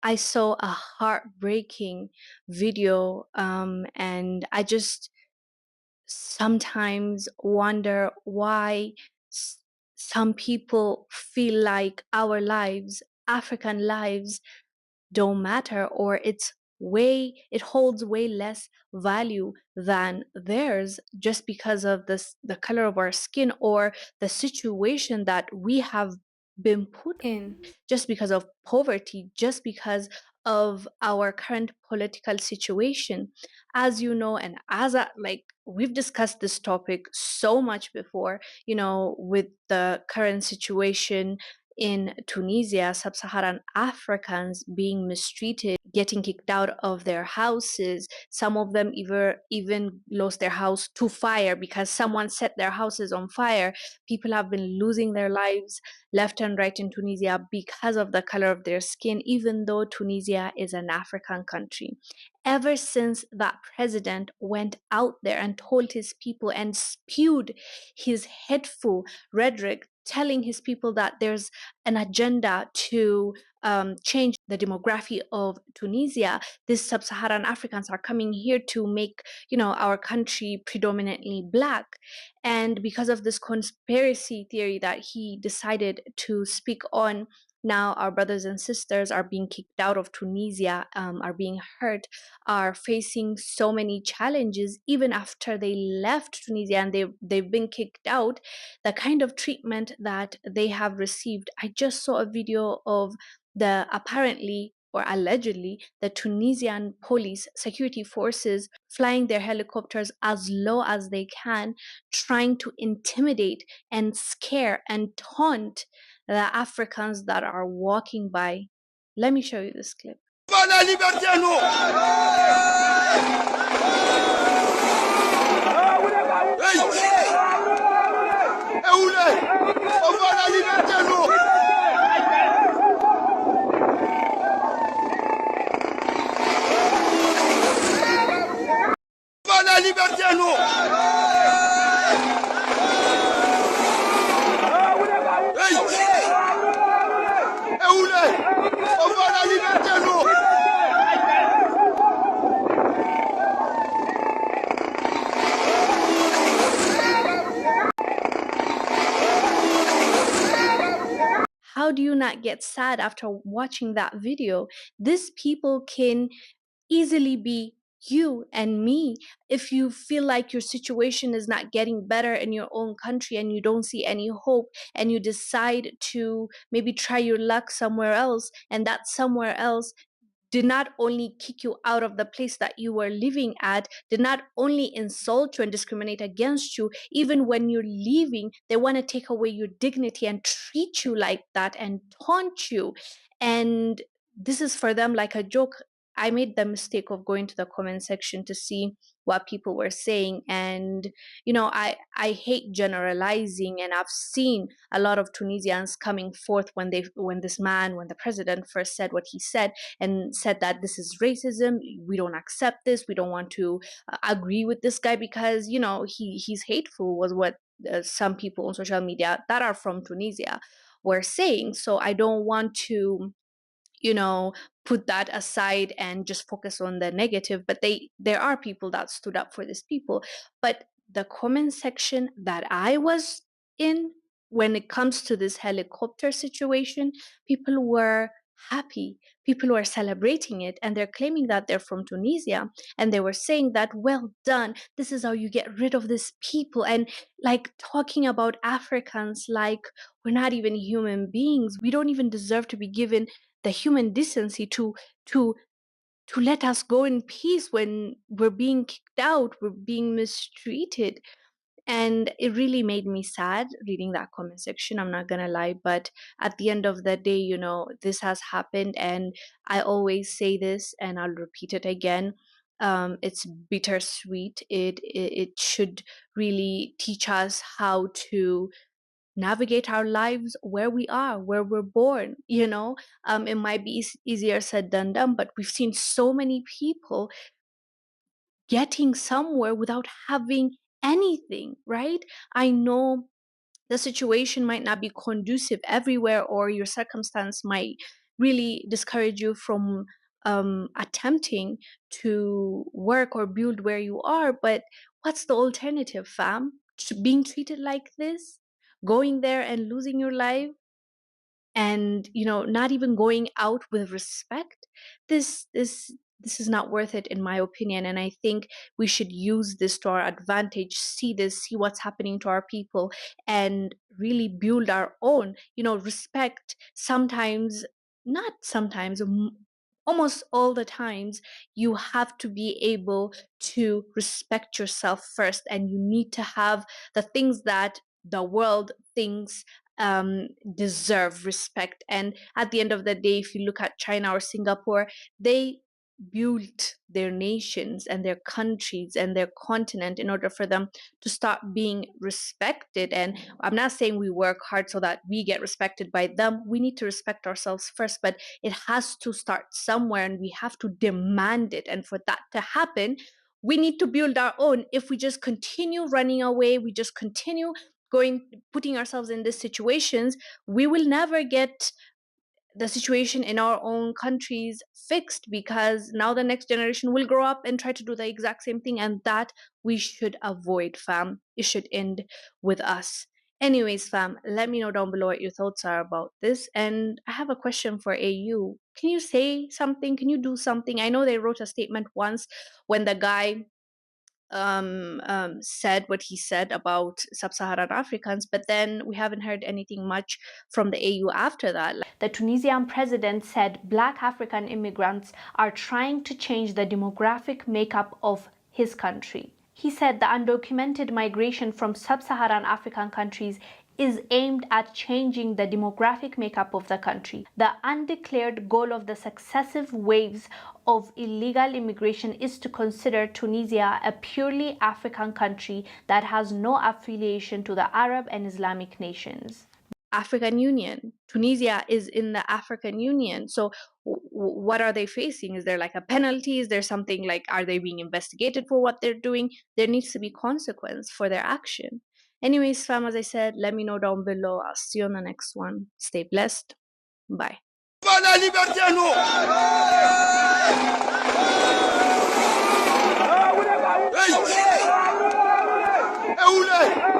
I saw a heartbreaking video, and I just sometimes wonder why s- some people feel like our lives, African lives, don't matter, or it holds way less value than theirs, just because of the color of our skin, or the situation that we have been put in, just because of poverty, just because of our current political situation. As you know, and like we've discussed this topic so much before, with the current situation in Tunisia, sub Saharan Africans being mistreated, getting kicked out of their houses. Some of them even lost their house to fire because someone set their houses on fire. People have been losing their lives left and right in Tunisia because of the color of their skin, even though Tunisia is an African country. Ever since that president went out there and told his people and spewed his hateful rhetoric, telling his people that there's an agenda to change the demography of Tunisia. These sub-Saharan Africans are coming here to make, our country predominantly black. And because of this conspiracy theory that he decided to speak on, now our brothers and sisters are being kicked out of Tunisia, are being hurt, are facing so many challenges even after they left Tunisia and they've been kicked out. The kind of treatment that they have received. I just saw a video of the apparently or allegedly the Tunisian police security forces flying their helicopters as low as they can, trying to intimidate and scare and taunt the Africans that are walking by. Let me show you this clip. Pas la liberté à nous. Hey. Et où est? On va la liberté à nous. On va la liberté à nous. Hey. Et où est? On va la liberté à nous. How do you not get sad after watching that video? These people can easily be you and me. If you feel like your situation is not getting better in your own country and you don't see any hope, and you decide to maybe try your luck somewhere else, and that somewhere else did not only kick you out of the place that you were living at, did not only insult you and discriminate against you, even when you're leaving, they want to take away your dignity and treat you like that and taunt you. And this is for them like a joke. I made the mistake of going to the comment section to see what people were saying. And, I hate generalizing. And I've seen a lot of Tunisians coming forth when when the president first said what he said, and said that this is racism, we don't accept this, we don't want to agree with this guy because he's hateful, was what some people on social media that are from Tunisia were saying. So I don't want to you know put that aside and just focus on the negative, but there are people that stood up for these people. But the comment section that I was in, when it comes to this helicopter situation, people were happy, people were celebrating it, and they're claiming that they're from Tunisia, and they were saying that, well done, this is how you get rid of these people, and like talking about Africans like we're not even human beings, we don't even deserve to be given the human decency to to let us go in peace when we're being kicked out, we're being mistreated. And it really made me sad reading that comment section, I'm not gonna lie. But at the end of the day, this has happened, and I always say this and I'll repeat it again. It's bittersweet. It should really teach us how to navigate our lives where we are, where we're born. It might be easier said than done, but we've seen so many people getting somewhere without having anything, right? I know the situation might not be conducive everywhere, or your circumstance might really discourage you from attempting to work or build where you are. But what's the alternative, fam? Being treated like this, going there and losing your life, and not even going out with respect. This is not worth it, in my opinion, and I think we should use this to our advantage, see what's happening to our people, and really build our own respect. Sometimes, not sometimes, almost all the times, you have to be able to respect yourself first, and you need to have the things that the world thinks deserve respect. And at the end of the day, if you look at China or Singapore, they built their nations and their countries and their continent in order for them to start being respected. And I'm not saying we work hard so that we get respected by them. We need to respect ourselves first, but it has to start somewhere, and we have to demand it. And for that to happen, we need to build our own. If we just continue running away, we just continue putting ourselves in these situations, we will never get the situation in our own countries fixed, because now the next generation will grow up and try to do the exact same thing, and that we should avoid, fam. It should end with us. Anyways, fam, let me know down below what your thoughts are about this. And I have a question for AU. Can you say something? Can you do something? I know they wrote a statement once when the guy said what he said about sub-Saharan Africans, but then we haven't heard anything much from the AU after that. The Tunisian president said Black African immigrants are trying to change the demographic makeup of his country. He said the undocumented migration from sub-Saharan African countries is aimed at changing the demographic makeup of the country. The undeclared goal of the successive waves of illegal immigration is to consider Tunisia a purely African country that has no affiliation to the Arab and Islamic nations. African Union. Tunisia is in the African Union. So what are they facing? Is there like a penalty? Is there something like, are they being investigated for what they're doing? There needs to be consequence for their action. Anyways, fam, as I said, let me know down below. I'll see you on the next one. Stay blessed. Bye. La liberté à nous. Hey.